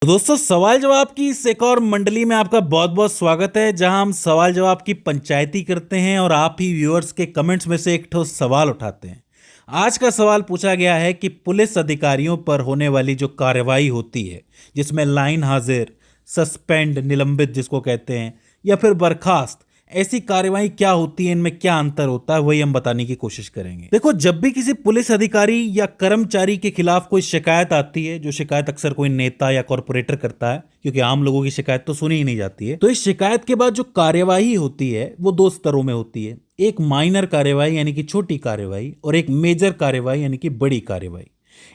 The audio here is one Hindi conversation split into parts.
तो दोस्तों, सवाल जवाब की इस एक और मंडली में आपका बहुत बहुत स्वागत है, जहां हम सवाल जवाब की पंचायती करते हैं और आप ही व्यूअर्स के कमेंट्स में से एक ठोस सवाल उठाते हैं। आज का सवाल पूछा गया है कि पुलिस अधिकारियों पर होने वाली जो कार्रवाई होती है, जिसमें लाइन हाजिर, सस्पेंड, निलंबित जिसको कहते हैं, या फिर बर्खास्त, ऐसी कार्रवाई क्या होती है, इनमें क्या अंतर होता है, वही हम बताने की कोशिश करेंगे। देखो, जब भी किसी पुलिस अधिकारी या कर्मचारी के खिलाफ कोई शिकायत आती है, जो शिकायत अक्सर कोई नेता या कॉरपोरेटर करता है, क्योंकि आम लोगों की शिकायत तो सुनी ही नहीं जाती है, तो इस शिकायत के बाद जो कार्यवाही होती है वो दो स्तरों में होती है। एक माइनर कार्यवाही यानी कि छोटी कार्यवाही, और एक मेजर कार्यवाही यानी कि बड़ी कार्यवाही।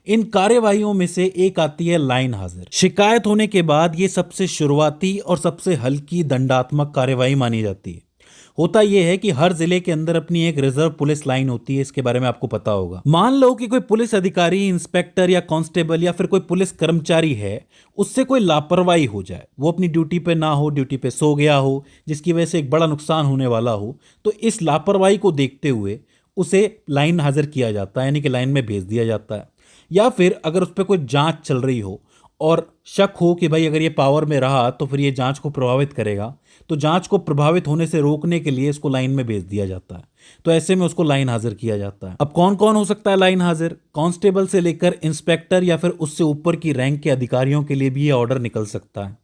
इन कार्यवाहियों में से एक आती है लाइन हाजिर। शिकायत होने के बाद ये सबसे शुरुआती और सबसे हल्की दंडात्मक कार्यवाही मानी जाती है। होता यह है कि हर जिले के अंदर अपनी एक रिजर्व पुलिस लाइन होती है, इसके बारे में आपको पता होगा। मान लो कि कोई पुलिस अधिकारी, इंस्पेक्टर या कांस्टेबल या फिर कोई पुलिस कर्मचारी है, उससे कोई लापरवाही हो जाए, वो अपनी ड्यूटी पे ना हो, ड्यूटी पे सो गया हो, जिसकी वजह से एक बड़ा नुकसान होने वाला हो, तो इस लापरवाही को देखते हुए उसे लाइन हाजिर किया जाता है, यानी कि लाइन में भेज दिया जाता है। या फिर अगर उस पर कोई जांच चल रही हो और शक हो कि भाई अगर ये पावर में रहा तो फिर ये जांच को प्रभावित करेगा, तो जांच को प्रभावित होने से रोकने के लिए इसको लाइन में भेज दिया जाता है। तो ऐसे में उसको लाइन हाजिर किया जाता है। अब कौन कौन हो सकता है लाइन हाजिर? कांस्टेबल से लेकर इंस्पेक्टर या फिर उससे ऊपर की रैंक के अधिकारियों के लिए भी ये ऑर्डर निकल सकता है।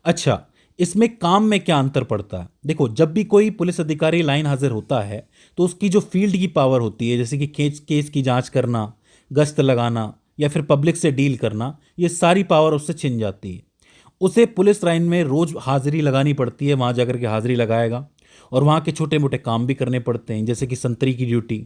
अच्छा, इसमें काम में क्या अंतर पड़ता है? देखो, जब भी कोई पुलिस अधिकारी लाइन हाजिर होता है तो उसकी जो फील्ड की पावर होती है, जैसे कि केस की जांच करना, गश्त लगाना या फिर पब्लिक से डील करना, ये सारी पावर उससे छिन जाती है। उसे पुलिस लाइन में रोज हाजिरी लगानी पड़ती है, वहां जाकर के हाजिरी लगाएगा, और वहां के छोटे मोटे काम भी करने पड़ते हैं, जैसे कि संतरी की ड्यूटी,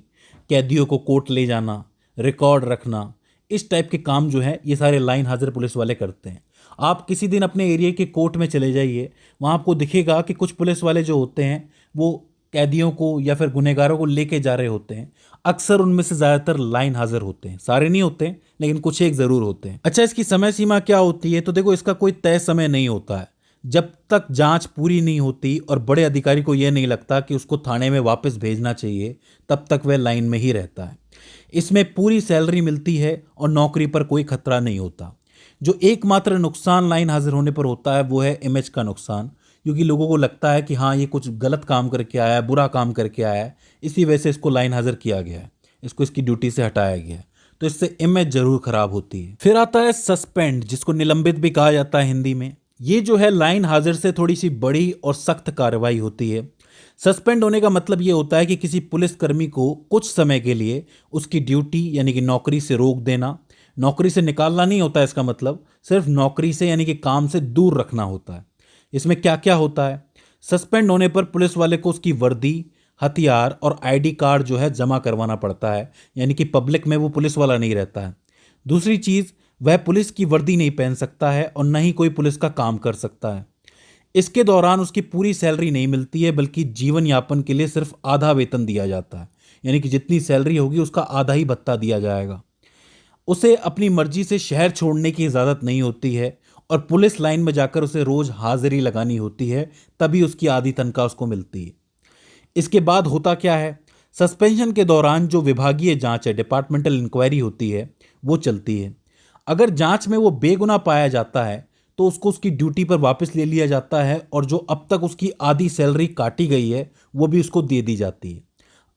कैदियों को कोर्ट ले जाना, रिकॉर्ड रखना, इस टाइप के काम जो है ये सारे लाइन हाजिर पुलिस वाले करते हैं। आप किसी दिन अपने एरिया के कोर्ट में चले जाइए, वहां आपको दिखेगा कि कुछ पुलिस वाले जो होते हैं वो कैदियों को या फिर गुनहगारों को लेके जा रहे होते हैं। अक्सर उनमें से ज्यादातर लाइन हाजिर होते हैं, सारे नहीं होते हैं लेकिन कुछ एक जरूर होते हैं। अच्छा, इसकी समय सीमा क्या होती है? तो देखो, इसका कोई तय समय नहीं होता है। जब तक जांच पूरी नहीं होती और बड़े अधिकारी को यह नहीं लगता कि उसको थाने में वापस भेजना चाहिए, तब तक वह लाइन में ही रहता है। इसमें पूरी सैलरी मिलती है और नौकरी पर कोई खतरा नहीं होता। जो एकमात्र नुकसान लाइन हाजिर होने पर होता है वो है इमेज का नुकसान, क्योंकि लोगों को लगता है कि हाँ, ये कुछ गलत काम करके आया है, बुरा काम करके आया है, इसी वजह से इसको लाइन हाजिर किया गया है, इसको इसकी ड्यूटी से हटाया गया है। तो इससे इमेज जरूर खराब होती है। फिर आता है सस्पेंड, जिसको निलंबित भी कहा जाता है हिंदी में। ये जो है लाइन हाजिर से थोड़ी सी बड़ी और सख्त कार्रवाई होती है। सस्पेंड होने का मतलब ये होता है कि किसी पुलिसकर्मी को कुछ समय के लिए उसकी ड्यूटी यानी कि नौकरी से रोक देना। नौकरी से निकालना नहीं होता है इसका मतलब, सिर्फ नौकरी से यानी कि काम से दूर रखना होता है। इसमें क्या क्या होता है? सस्पेंड होने पर पुलिस वाले को उसकी वर्दी, हथियार और आईडी कार्ड जो है जमा करवाना पड़ता है, यानी कि पब्लिक में वो पुलिस वाला नहीं रहता है। दूसरी चीज, वह पुलिस की वर्दी नहीं पहन सकता है और न ही कोई पुलिस का काम कर सकता है। इसके दौरान उसकी पूरी सैलरी नहीं मिलती है, बल्कि जीवन यापन के लिए सिर्फ आधा वेतन दिया जाता है, यानी कि जितनी सैलरी होगी उसका आधा ही भत्ता दिया जाएगा। उसे अपनी मर्जी से शहर छोड़ने की इजाज़त नहीं होती है और पुलिस लाइन में जाकर उसे रोज हाजिरी लगानी होती है, तभी उसकी आधी तनख्वाह उसको मिलती है। इसके बाद होता क्या है? सस्पेंशन के दौरान जो विभागीय जांच है, डिपार्टमेंटल इंक्वायरी होती है, वो चलती है। अगर जांच में वो बेगुनाह पाया जाता है तो उसको उसकी ड्यूटी पर वापस ले लिया जाता है और जो अब तक उसकी आधी सैलरी काटी गई है वो भी उसको दे दी जाती है।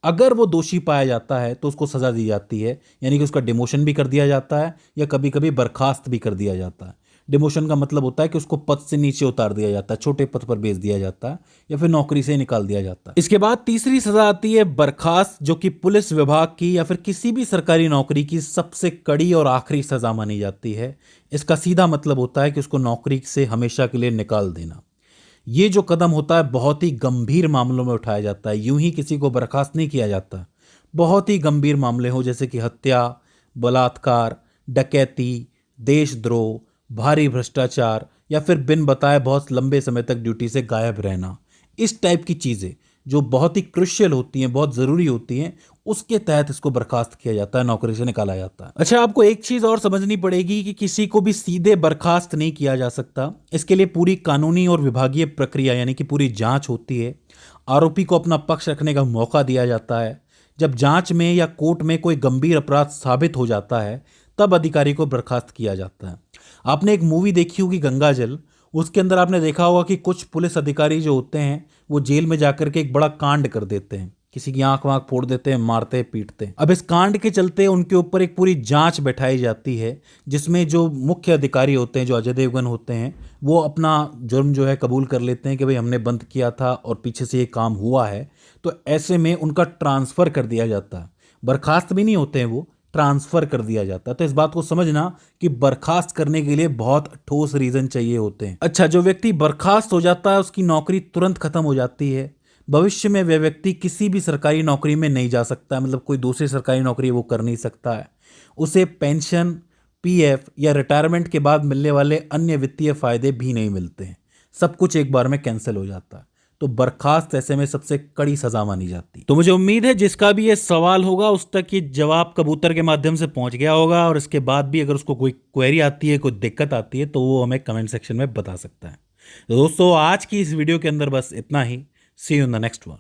अगर वो दोषी पाया जाता है तो उसको सजा दी जाती है, यानी कि उसका डिमोशन भी कर दिया जाता है या कभी कभी बर्खास्त भी कर दिया जाता है। डिमोशन का मतलब होता है कि उसको पद से नीचे उतार दिया जाता है, छोटे पद पर भेज दिया जाता है या फिर नौकरी से निकाल दिया जाता है। इसके बाद तीसरी सजा आती है बर्खास्त, जो कि पुलिस विभाग की या फिर किसी भी सरकारी नौकरी की सबसे कड़ी और आखिरी सजा मानी जाती है। इसका सीधा मतलब होता है कि उसको नौकरी से हमेशा के लिए निकाल देना। ये जो कदम होता है बहुत ही गंभीर मामलों में उठाया जाता है, यूं ही किसी को बर्खास्त नहीं किया जाता। बहुत ही गंभीर मामले हो, जैसे कि हत्या, बलात्कार, डकैती, देशद्रोह, भारी भ्रष्टाचार या फिर बिन बताए बहुत लंबे समय तक ड्यूटी से गायब रहना, इस टाइप की चीज़ें जो बहुत ही क्रुशियल होती हैं, बहुत ज़रूरी होती हैं, उसके तहत इसको बर्खास्त किया जाता है, नौकरी से निकाला जाता है। अच्छा, आपको एक चीज़ और समझनी पड़ेगी कि किसी को भी सीधे बर्खास्त नहीं किया जा सकता। इसके लिए पूरी कानूनी और विभागीय प्रक्रिया यानी कि पूरी जांच होती है। आरोपी को अपना पक्ष रखने का मौका दिया जाता है। जब जांच में या कोर्ट में कोई गंभीर अपराध साबित हो जाता है तब अधिकारी को बर्खास्त किया जाता है। आपने एक मूवी देखी होगी गंगा जल, उसके अंदर आपने देखा होगा कि कुछ पुलिस अधिकारी जो होते हैं वो जेल में जाकर के एक बड़ा कांड कर देते हैं, किसी की आंख वाँख फोड़ देते हैं, मारते हैं, पीटते हैं। अब इस कांड के चलते उनके ऊपर एक पूरी जांच बैठाई जाती है, जिसमें जो मुख्य अधिकारी होते हैं, जो अजय देवगन होते हैं, वो अपना जुर्म जो है कबूल कर लेते हैं कि भाई हमने बंद किया था और पीछे से ये काम हुआ है। तो ऐसे में उनका ट्रांसफ़र कर दिया जाता है, बर्खास्त भी नहीं होते हैं, वो ट्रांसफ़र कर दिया जाता है। तो इस बात को समझना कि बर्खास्त करने के लिए बहुत ठोस रीज़न चाहिए होते हैं। अच्छा, जो व्यक्ति बर्खास्त हो जाता है उसकी नौकरी तुरंत खत्म हो जाती है। भविष्य में वह व्यक्ति किसी भी सरकारी नौकरी में नहीं जा सकता, मतलब कोई दूसरी सरकारी नौकरी वो कर नहीं सकता है। उसे पेंशन, पीएफ या रिटायरमेंट के बाद मिलने वाले अन्य वित्तीय फायदे भी नहीं मिलते हैं। सब कुछ एक बार में कैंसिल हो जाता है। तो बर्खास्त ऐसे में सबसे कड़ी सजा मानी जाती है। तो मुझे उम्मीद है जिसका भी ये सवाल होगा उस तक ये जवाब कबूतर के माध्यम से पहुंच गया होगा, और इसके बाद भी अगर उसको कोई क्वेरी आती है, कोई दिक्कत आती है, तो वो हमें कमेंट सेक्शन में बता सकता है। तो दोस्तों, आज की इस वीडियो के अंदर बस इतना ही। See you in the next one.